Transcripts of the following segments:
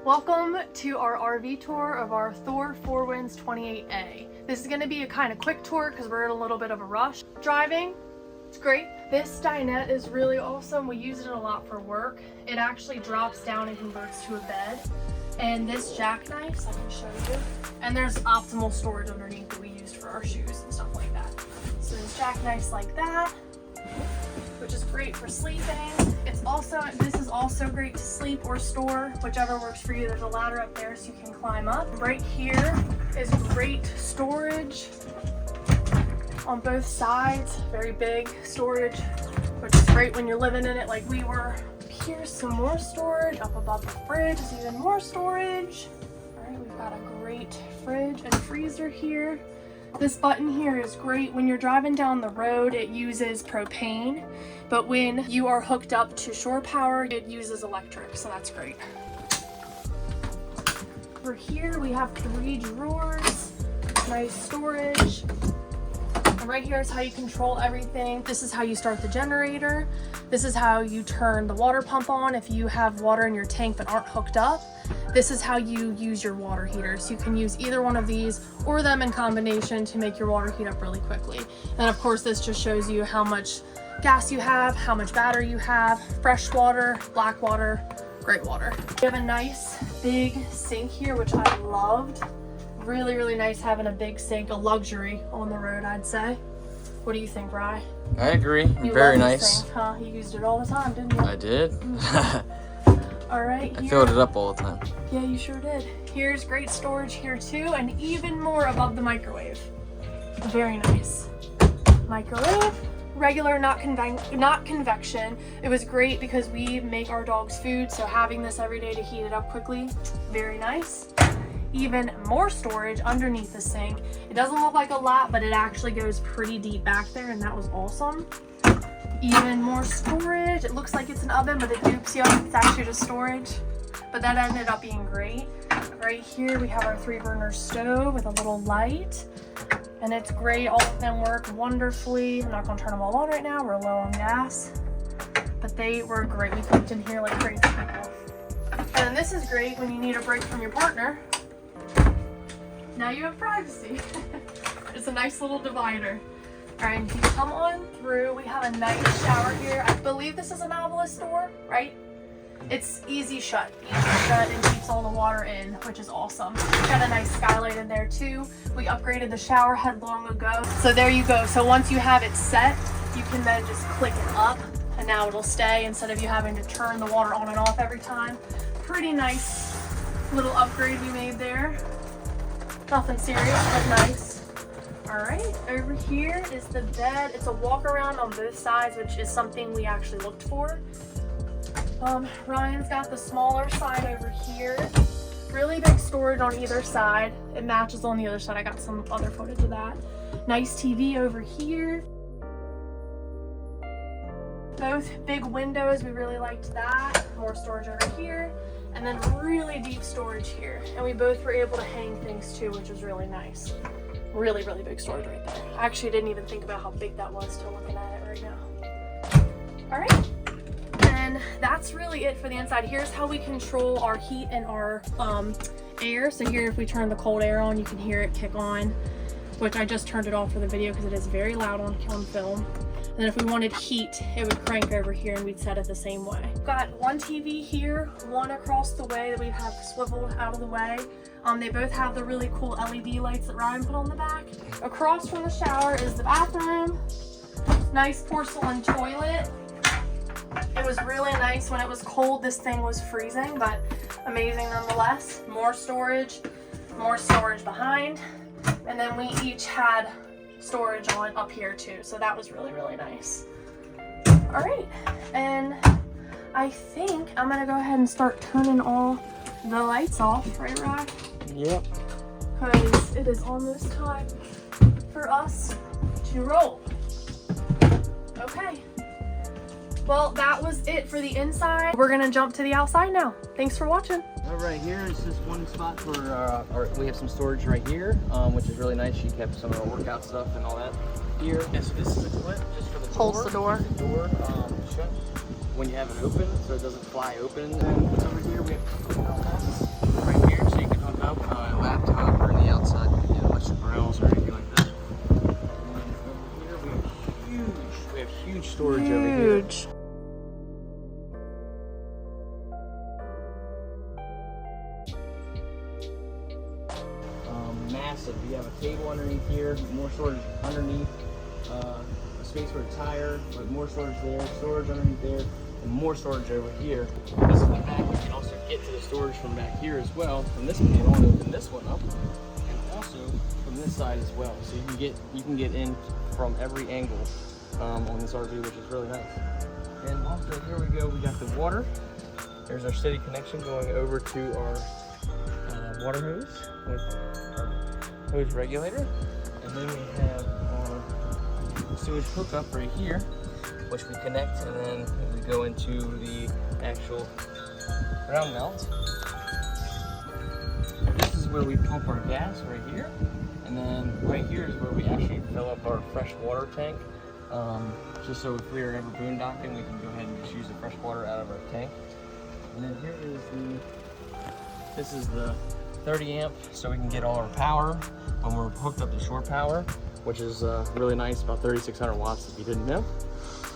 Welcome to our RV tour of our Thor Four Winds 28A. This is going to be a kind of quick tour because we're in a little bit of a rush. Driving, it's great. This dinette is really awesome. We use it a lot for work. It actually drops down and converts to a bed. And this jackknife, I can show you. And there's optimal storage underneath that we used for our shoes and stuff like that. So there's jackknives like that, which is great for sleeping. This is also great to sleep or store, whichever works for you. There's a ladder up there so you can climb up. Right here is great storage on both sides. Very big storage, which is great when you're living in it like we were. Here's some more storage. Up above the fridge is even more storage. All right, we've got a great fridge and freezer here. This button here is great. When you're driving down the road, it uses propane, but when you are hooked up to shore power, it uses electric, so that's great. Over here, we have 3 drawers, nice storage. And right here is how you control everything. This is how you start the generator. This is how you turn the water pump on if you have water in your tank but aren't hooked up. This is how you use your water heater. So you can use either one of these or them in combination to make your water heat up really quickly. And of course, this just shows you how much gas you have, how much battery you have, fresh water, black water, great water. We have a nice big sink here, which I loved. Really, really nice having a big sink, a luxury on the road, I'd say. What do you think, Rye? I agree. You Very love nice. This sink, huh? You used it all the time, didn't you? I did. All right. I filled it up all the time. Yeah, you sure did. Here's great storage here too, and even more above the microwave. Very nice. Microwave, regular, not convection. It was great because we make our dogs food, so having this every day to heat it up quickly, very nice. Even more storage underneath the sink. It doesn't look like a lot, but it actually goes pretty deep back there, and that was awesome. Even more storage. It looks like it's an oven, but it dupes you. It's actually just storage, but that ended up being great. Right here we have our 3-burner stove with a little light, and it's great. All of them work wonderfully. I'm not gonna turn them all on right now. We're low on gas, but they were great. We cooked in here like crazy people. And then this is great when you need a break from your partner. Now you have privacy. It's a nice little divider. All right, if you come on through, we have a nice shower here. I believe this is a novelist door, right? It's easy shut and keeps all the water in, which is awesome. Got a nice skylight in there too. We upgraded the shower head long ago. So there you go. So once you have it set, you can then just click it up and now it'll stay instead of you having to turn the water on and off every time. Pretty nice little upgrade we made there. Nothing serious, but nice. All right, over here is the bed. It's a walk around on both sides, which is something we actually looked for. Ryan's got the smaller side over here. Really big storage on either side. It matches on the other side. I got some other footage of that. Nice TV over here. Both big windows, we really liked that. More storage over here. And then really deep storage here. And we both were able to hang things too, which was really nice. Really, really big storage right there. I actually didn't even think about how big that was till looking at it right now. All right, and that's really it for the inside. Here's how we control our heat and our air. So here, if we turn the cold air on, you can hear it kick on, which I just turned it off for the video because it is very loud on film. And then if we wanted heat, it would crank over here and we'd set it the same way. We've got one TV here, one across the way that we have swiveled out of the way. They both have the really cool LED lights that Ryan put on the back. Across from the shower is the bathroom. Nice porcelain toilet. It was really nice when it was cold. This thing was freezing, but amazing nonetheless. More storage behind. And then we each had storage on up here too, so that was really, really nice. All right, and I think I'm gonna go ahead and start turning all the lights off, right, Ryan? Yep. Because it is almost time for us to roll. Okay. Well, that was it for the inside. We're gonna jump to the outside now. Thanks for watching. All right, here is just one spot for we have some storage right here, which is really nice. She kept some of our workout stuff and all that here. And so this is a clip just for the door. Holds the door. The door shut when you have it open, so it doesn't fly open. And over here we have massive. You have a table underneath here, more storage underneath, a space for a tire, but more storage there, storage underneath there, and more storage over here. This is the back. You can also get to the storage from back here as well. From this panel, and open this one up, and also from this side as well. So you can get in from every angle on this RV, which is really nice. And also here we go. We got the water. There's our city connection going over to our water hose with our hose regulator, and then we have our sewage hookup right here, which we connect, and then we go into the actual ground mount. This is where we pump our gas right here, and then right here is where we actually fill up our fresh water tank. Just so if we are ever boondocking, we can go ahead and just use the fresh water out of our tank. And then here is this is the 30 amp, so we can get all our power when we're hooked up to shore power, which is really nice, about 3,600 watts if you didn't know.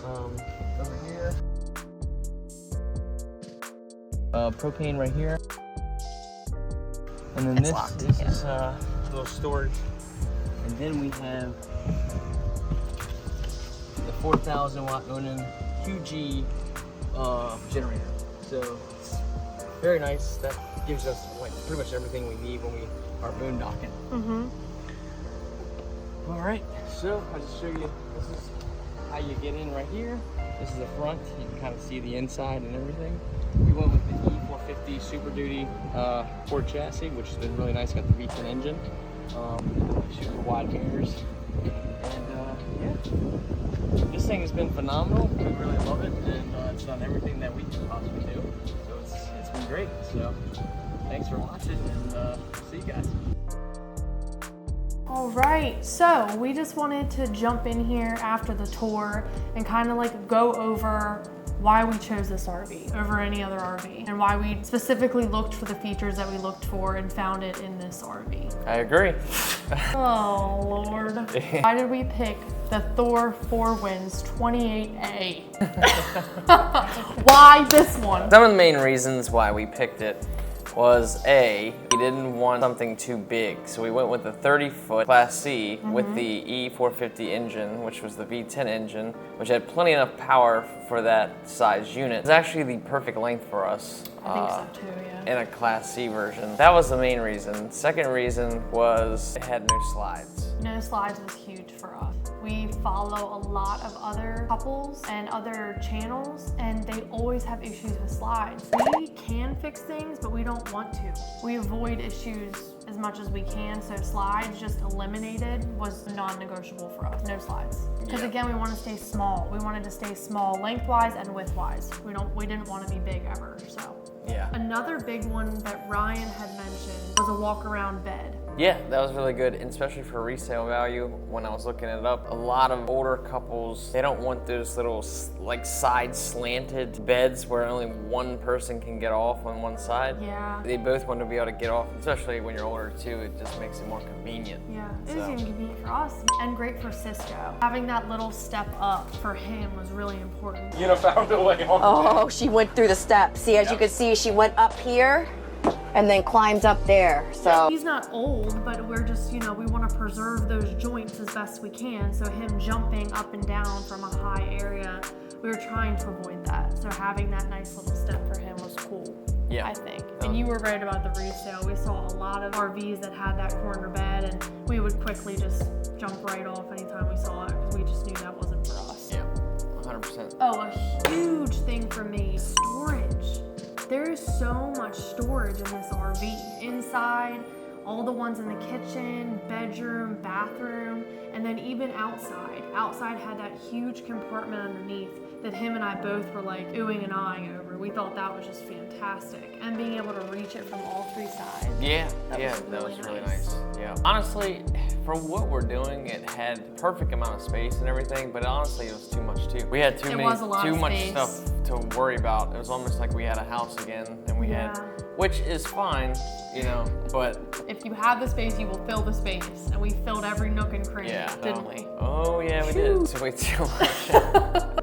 Over here, propane right here. And then this is a little storage. And then we have the 4,000 watt Onan QG generator. So it's very nice. That gives us like pretty much everything we need when we are boondocking. All right, so I'll just show you. This is how you get in right here. This is the front. You can kind of see the inside and everything. We went with the E450 Super Duty Ford chassis, which has been really nice. Got the V10 engine, super wide mirrors, and yeah, this thing has been phenomenal. We really love it, and it's done everything that we could possibly do. So it's been great. So thanks for watching, and see you guys. All right, so we just wanted to jump in here after the tour and kind of like go over why we chose this RV over any other RV and why we specifically looked for the features that we looked for and found it in this RV. I agree. Oh, Lord. Why did we pick the Thor Four Winds 28A? Why this one? Some of the main reasons why we picked it was A, we didn't want something too big, so we went with the 30-foot Class C with the E450 engine, which was the V10 engine, which had plenty enough power for that size unit. It's actually the perfect length for us. I think so too, yeah. In a Class C version. That was the main reason. Second reason was it had no slides. No slides was huge for us. We follow a lot of other couples and other channels, and they always have issues with slides. We can fix things, but we don't want to. We avoid issues as much as we can, so slides just eliminated was non-negotiable for us. No slides. Because again, we want to stay small. We wanted to stay small lengthwise and widthwise. We didn't want to be big ever, so. Yeah. Another big one that Ryan had mentioned was a walk-around bed. Yeah, that was really good, and especially for resale value. When I was looking it up, a lot of older couples, they don't want those little like side slanted beds where only one person can get off on one side. Yeah. They both want to be able to get off, especially when you're older too. It just makes it more convenient. Yeah, it was even convenient for us and great for Cisco. Having that little step up for him was really important. You know, found a way on. Oh, she went through the steps. See, as you can see, she went up here and then climbed up there. So he's not old, but we're just, you know, we want to preserve those joints as best we can. So him jumping up and down from a high area, we were trying to avoid that. So having that nice little step for him was cool. Yeah. I think. And you were right about the resale. We saw a lot of RVs that had that corner bed, and we would quickly just jump right off anytime we saw it because we just knew that wasn't for us. Yeah, 100%. Oh, a huge thing for me, storage. There is so much storage in this RV. Inside, all the ones in the kitchen, bedroom, bathroom, and then even outside. Outside had that huge compartment underneath that him and I both were like oohing and ahhing over. We thought that was just fantastic. And being able to reach it from all three sides. Yeah, that was really nice. Yeah. Honestly, for what we're doing, it had perfect amount of space and everything, but honestly, it was too much too. We had too much stuff to worry about. It was almost like we had a house again, and we had, which is fine, you know, but if you have the space, you will fill the space, and we filled every nook and cranny, didn't we? Oh yeah, we did. So way too much.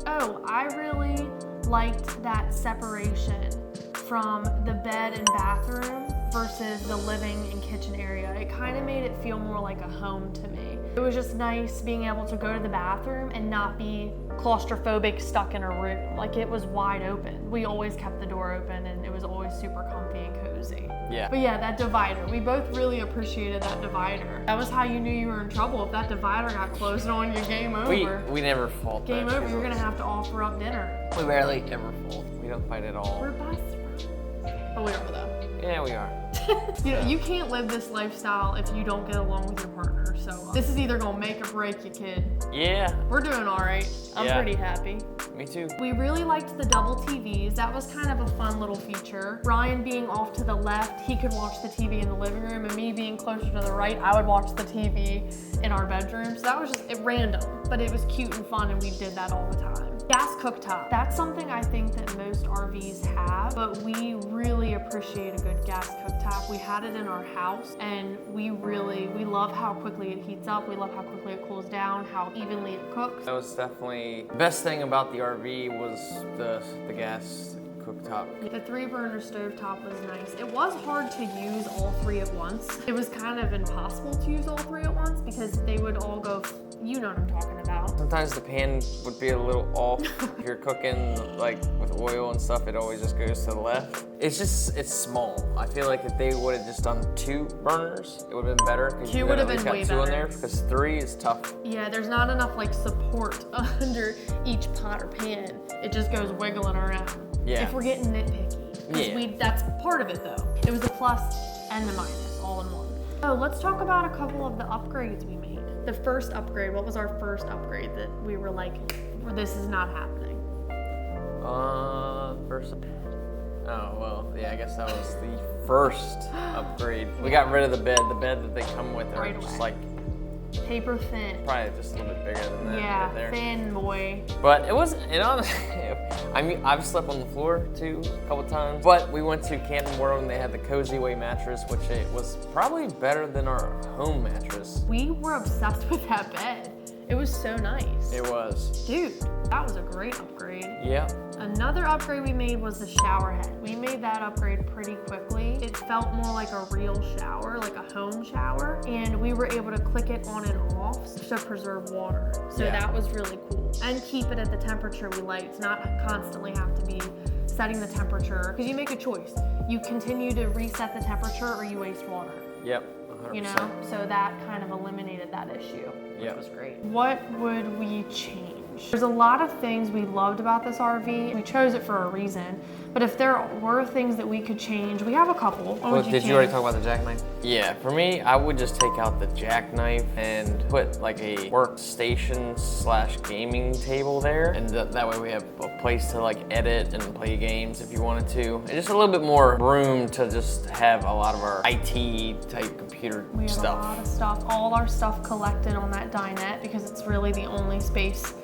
Oh, I really liked that separation from the bed and bathroom versus the living and kitchen area. It kind of made it feel more like a home to me. It was just nice being able to go to the bathroom and not be claustrophobic stuck in a room. Like, it was wide open. We always kept the door open and it was always super comfy and cozy. Yeah. But yeah, that divider, we both really appreciated that divider. That was how you knew you were in trouble. If that divider got closed on you, game over. We never fault Game that. over, you're gonna have to offer up dinner. We rarely ever fault. We don't fight at all. We're best friends. But we are though. Yeah, we are. You know, you can't live this lifestyle if you don't get along with your partner. So this is either gonna make or break you, kid. Yeah. We're doing all right. I'm Yeah. pretty happy. Me too. We really liked the double TVs. That was kind of a fun little feature. Ryan being off to the left, he could watch the TV in the living room, and me being closer to the right, I would watch the TV in our bedroom. So that was just random, but it was cute and fun, and we did that all the time. Gas cooktop. That's something I think that most RVs have, but we really appreciate a good gas cooktop. We had it in our house, and we love how quickly it heats up. We love how quickly it cools down, how evenly it cooks. That was definitely the best thing about the RV was the gas cooktop. The 3-burner stovetop was nice. It was hard to use all 3 at once. It was kind of impossible to use all 3 at once because they would all go, you know what I'm talking about. Sometimes the pan would be a little off. If you're cooking like with oil and stuff, it always just goes to the left. It's small. I feel like if they would have just done 2 burners, it would have been better. 2 would have been way better. In there because 3 is tough. Yeah, there's not enough like support under each pot or pan. It just goes wiggling around. Yeah. If we're getting nitpicky. 'Cause Yeah. That's part of it though. It was a plus and a minus all in one. Oh, let's talk about a couple of the upgrades we made. The first upgrade, what was our first upgrade that we were like, this is not happening? First. Oh, well, yeah, I guess that was the first upgrade. We got rid of the bed. The bed that they come with are Right just away. like Paper thin. probably just a little bit bigger than that Yeah, right there. thin boy. But it wasn't, I mean, I've slept on the floor too a couple times, but we went to Canton World and they had the Cozy Way mattress, which it was probably better than our home mattress. We were obsessed with that bed. It was so nice. It was. Dude, that was a great upgrade. Yeah. Another upgrade we made was the shower head. We made that upgrade pretty quickly. It felt more like a real shower, like a home shower, and we were able to click it on and off to preserve water. So Yeah. that was really cool. And keep it at the temperature we liked, not constantly have to be setting the temperature, because you make a choice. You continue to reset the temperature or you waste water. Yep. 100%. You know, so that kind of eliminated that issue, which Yep. was great. What would we change? There's a lot of things we loved about this RV. We chose it for a reason, but if there were things that we could change, we have a couple. What would Did you already talk about the jackknife? Yeah, for me, I would just take out the jackknife and put like a workstation / gaming table there, and that way we have a place to like edit and play games if you wanted to, and just a little bit more room to just have a lot of our IT type computer We have stuff. a lot of stuff, all our stuff collected on that dinette because it's really the only space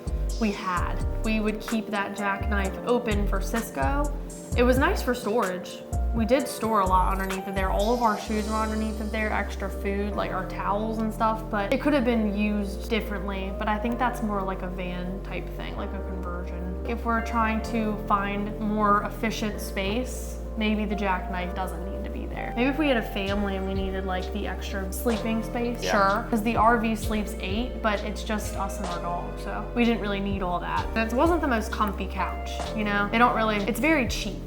we had. We would keep that jackknife open for Cisco. It was nice for storage. We did store a lot underneath of there. All of our shoes were underneath of there, extra food, like our towels and stuff, but it could have been used differently. But I think that's more like a van type thing, like a conversion. If we're trying to find more efficient space, maybe the jackknife doesn't need to be there. Maybe if we had a family and we needed like the extra sleeping space, Yeah. sure. Because the RV sleeps 8, but it's just us and our dog, so we didn't really need all that. It wasn't the most comfy couch, you know? They don't really, it's very cheap,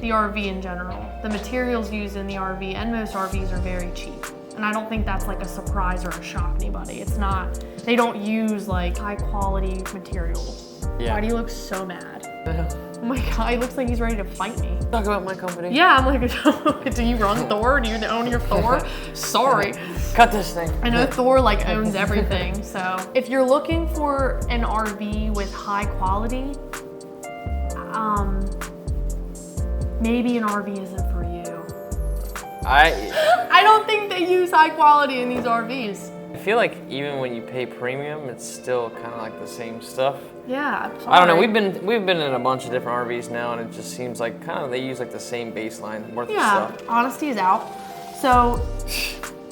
the RV in general. The materials used in the RV and most RVs are very cheap. And I don't think that's like a surprise or a shock to anybody. It's not, they don't use like high quality materials. Yeah. Why do you look so mad? Oh my God, he looks like he's ready to fight me. Talk about my company. Yeah, I'm like, do you run Thor? Do you own your Thor? Sorry. Cut this thing. I know Thor like owns everything, so. If you're looking for an RV with high quality, maybe an RV isn't for you. I don't think they use high quality in these RVs. I feel like even when you pay premium, it's still kind of like the same stuff. Yeah, I'm sorry. I don't know. We've been in a bunch of different RVs now, and it just seems like kind of they use like the same baseline worth of stuff. Honesty is out. So,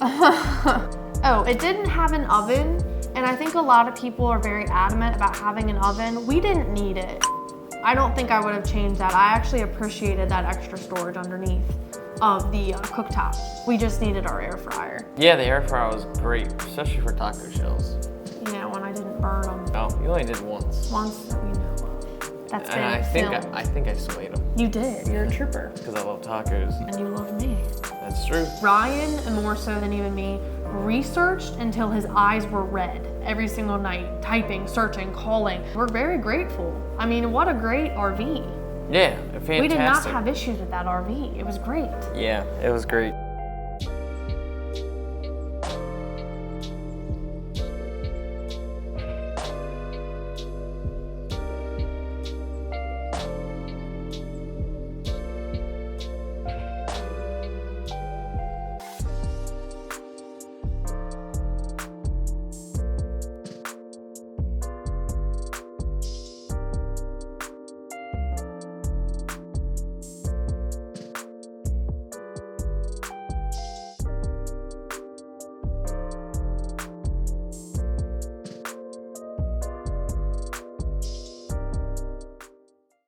oh, it didn't have an oven, and I think a lot of people are very adamant about having an oven. We didn't need it. I don't think I would have changed that. I actually appreciated that extra storage underneath. of the cooktop. We just needed our air fryer. Yeah, the air fryer was great, especially for taco shells. Yeah, when I didn't burn them. Oh, you only did once. Once that we know of. That's been And I think filmed. I think I still ate them You did. You're a trooper. because I love tacos. And you love me. That's true. Ryan, and more so than even me, researched until his eyes were red every single night, typing, searching, calling. We're very grateful. I mean, what a great RV. Yeah, fantastic. We did not have issues with that RV. It was great. Yeah, it was great.